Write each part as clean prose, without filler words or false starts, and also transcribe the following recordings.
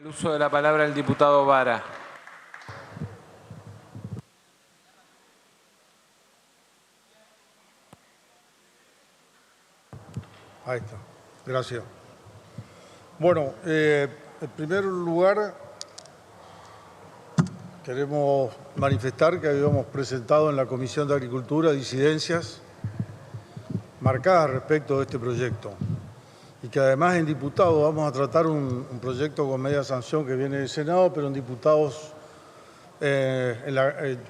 El uso de la palabra el diputado Vara. Ahí está. Gracias. Bueno, en primer lugar, queremos manifestar que habíamos presentado en la Comisión de Agricultura disidencias marcadas respecto de este proyecto y que además en diputados vamos a tratar un proyecto con media sanción que viene del Senado, pero en diputados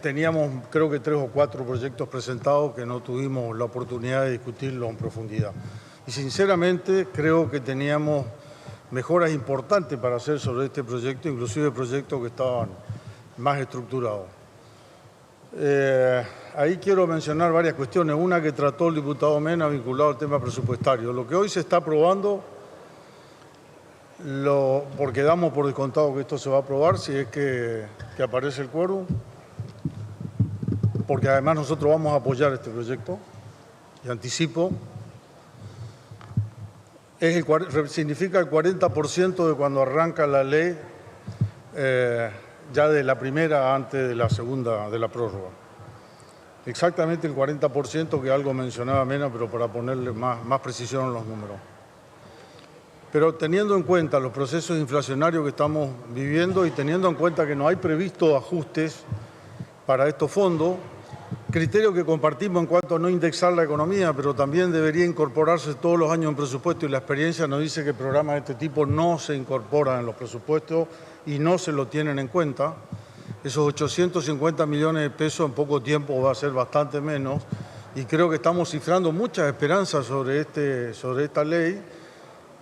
teníamos creo que 3 o 4 proyectos presentados que no tuvimos la oportunidad de discutirlo en profundidad. Y sinceramente creo que teníamos mejoras importantes para hacer sobre este proyecto, inclusive proyectos que estaban más estructurados. Ahí quiero mencionar varias cuestiones. Una que trató el diputado Mena vinculado al tema presupuestario. Lo que hoy se está aprobando, porque damos por descontado que esto se va a aprobar si es que aparece el quórum, porque además nosotros vamos a apoyar este proyecto, y anticipo, significa el 40% de cuando arranca la ley, ya de la primera antes de la segunda de la prórroga. Exactamente el 40% que algo mencionaba Mena, pero para ponerle más precisión en los números. Pero teniendo en cuenta los procesos inflacionarios que estamos viviendo y teniendo en cuenta que no hay previsto ajustes para estos fondos, criterio que compartimos en cuanto a no indexar la economía, pero también debería incorporarse todos los años en presupuesto, y la experiencia nos dice que programas de este tipo no se incorporan en los presupuestos y no se lo tienen en cuenta. Esos 850 millones de pesos en poco tiempo va a ser bastante menos, y creo que estamos cifrando muchas esperanzas sobre esta ley,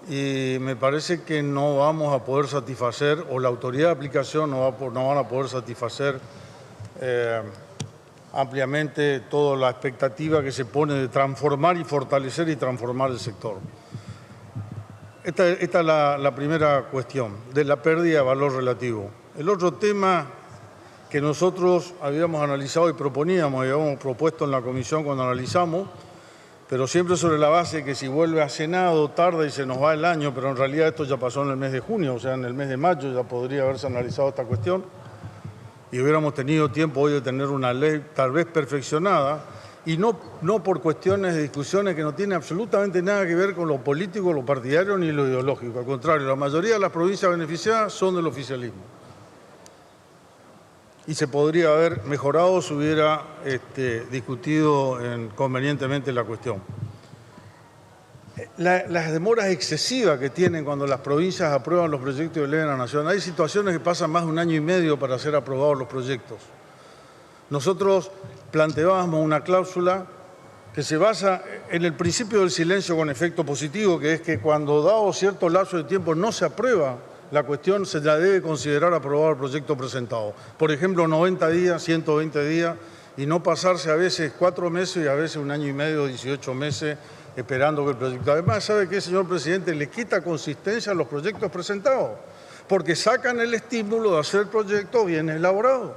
y me parece que no vamos a poder satisfacer, o la autoridad de aplicación no van a poder satisfacer ampliamente toda la expectativa que se pone de transformar y fortalecer y transformar el sector. Esta es la primera cuestión, de la pérdida de valor relativo. El otro tema que nosotros habíamos analizado y habíamos propuesto en la comisión cuando analizamos, pero siempre sobre la base de que si vuelve a Senado tarda y se nos va el año, pero en realidad esto ya pasó en el mes de junio, o sea, en el mes de mayo ya podría haberse analizado esta cuestión, y hubiéramos tenido tiempo hoy de tener una ley tal vez perfeccionada, y no por cuestiones de discusiones que no tienen absolutamente nada que ver con lo político, lo partidario ni lo ideológico. Al contrario, la mayoría de las provincias beneficiadas son del oficialismo. Y se podría haber mejorado si hubiera discutido convenientemente la cuestión. Las demoras excesivas que tienen cuando las provincias aprueban los proyectos de ley de la Nación. Hay situaciones que pasan más de 1 año y medio para ser aprobados los proyectos. Nosotros planteábamos una cláusula que se basa en el principio del silencio con efecto positivo, que es que cuando dado cierto lapso de tiempo no se aprueba la cuestión, se la debe considerar aprobado el proyecto presentado. Por ejemplo, 90 días, 120 días, y no pasarse a veces 4 meses y a veces 1 año y medio, 18 meses, esperando que el proyecto... Además, ¿sabe qué, señor presidente? Le quita consistencia a los proyectos presentados, porque sacan el estímulo de hacer proyectos bien elaborados,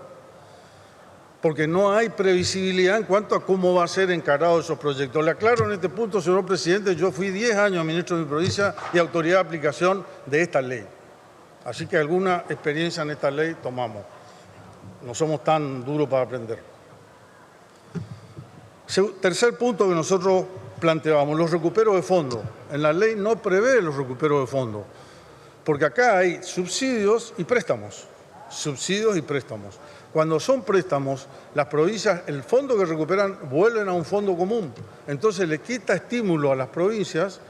porque no hay previsibilidad en cuanto a cómo va a ser encarado esos proyectos. Le aclaro en este punto, señor presidente, yo fui 10 años ministro de mi provincia y autoridad de aplicación de esta ley. Así que alguna experiencia en esta ley tomamos. No somos tan duros para aprender. Tercer punto que nosotros planteábamos, los recuperos de fondos. En la ley no prevé los recuperos de fondos, porque acá hay subsidios y préstamos. Subsidios y préstamos. Cuando son préstamos, las provincias, el fondo que recuperan, vuelven a un fondo común. Entonces le quita estímulo a las provincias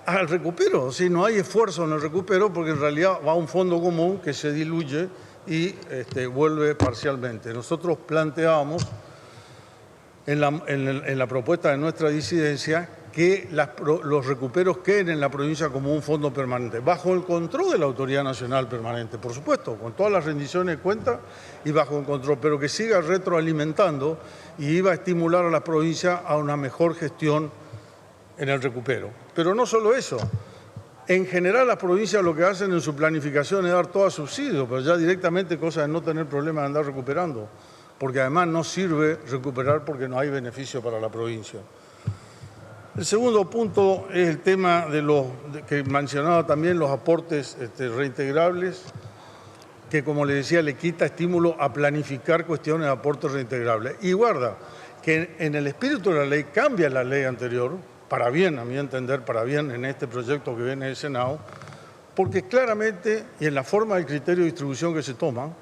al recupero. Si no hay esfuerzo en el recupero, porque en realidad va a un fondo común que se diluye y vuelve parcialmente. Nosotros planteábamos en la propuesta de nuestra disidencia que los recuperos queden en la provincia como un fondo permanente, bajo el control de la Autoridad Nacional Permanente, por supuesto, con todas las rendiciones de cuentas y bajo el control, pero que siga retroalimentando y iba a estimular a la provincia a una mejor gestión en el recupero. Pero no solo eso. En general, las provincias lo que hacen en su planificación es dar todo a subsidio, pero ya directamente cosa de no tener problemas de andar recuperando, porque además no sirve recuperar porque no hay beneficio para la provincia. El segundo punto es el tema que mencionaba también los aportes reintegrables. que, como le decía, le quita estímulo a planificar cuestiones de aportes reintegrables. Y guarda, que en el espíritu de la ley cambia la ley anterior, para bien, a mi entender, para bien en este proyecto que viene del Senado, porque claramente, y en la forma del criterio de distribución que se toma,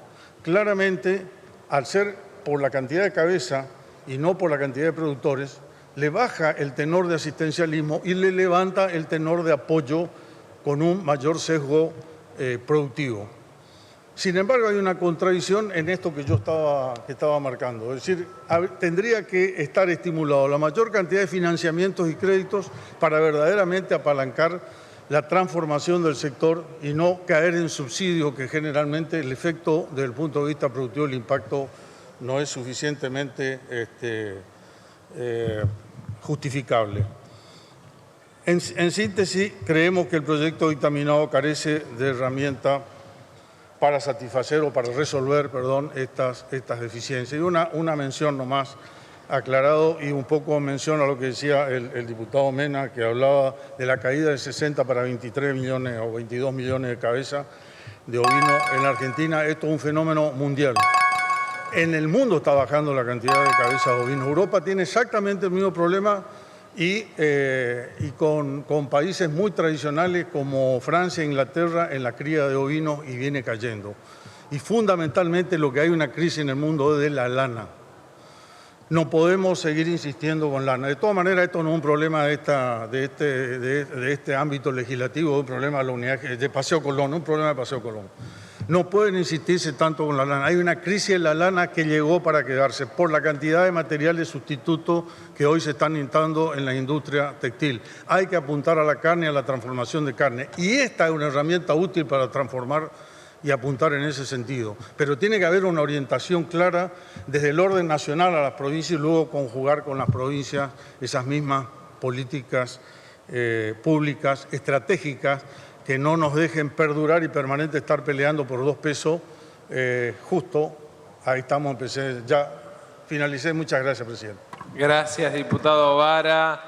claramente, al ser por la cantidad de cabeza y no por la cantidad de productores, le baja el tenor de asistencialismo y le levanta el tenor de apoyo con un mayor sesgo productivo. Sin embargo, hay una contradicción en esto que yo estaba marcando. Es decir, tendría que estar estimulado la mayor cantidad de financiamientos y créditos para verdaderamente apalancar la transformación del sector y no caer en subsidios que generalmente el efecto desde el punto de vista productivo, el impacto no es suficientemente justificable. En síntesis, creemos que el proyecto dictaminado carece de herramienta para satisfacer o para resolver, estas deficiencias. Y una mención nomás, aclarado, y un poco mención a lo que decía el diputado Mena, que hablaba de la caída de 60 para 23 millones o 22 millones de cabezas de ovino en la Argentina. Esto es un fenómeno mundial. En el mundo está bajando la cantidad de cabezas de ovino. Europa tiene exactamente el mismo problema y con países muy tradicionales como Francia e Inglaterra en la cría de ovinos y viene cayendo. Y fundamentalmente lo que hay una crisis en el mundo es de la lana. No podemos seguir insistiendo con lana. De todas maneras, esto no es un problema de este ámbito legislativo, es un problema de la unidad de Paseo Colón, un problema de Paseo Colón. No pueden insistirse tanto con la lana. Hay una crisis en la lana que llegó para quedarse por la cantidad de materiales sustitutos que hoy se están instalando en la industria textil. Hay que apuntar a la carne y a la transformación de carne. Y esta es una herramienta útil para transformar y apuntar en ese sentido. Pero tiene que haber una orientación clara desde el orden nacional a las provincias y luego conjugar con las provincias esas mismas políticas públicas, estratégicas, que no nos dejen perdurar y permanente estar peleando por 2 pesos justo. Ahí estamos, empecé, ya finalicé. Muchas gracias, presidente. Gracias, diputado Vara.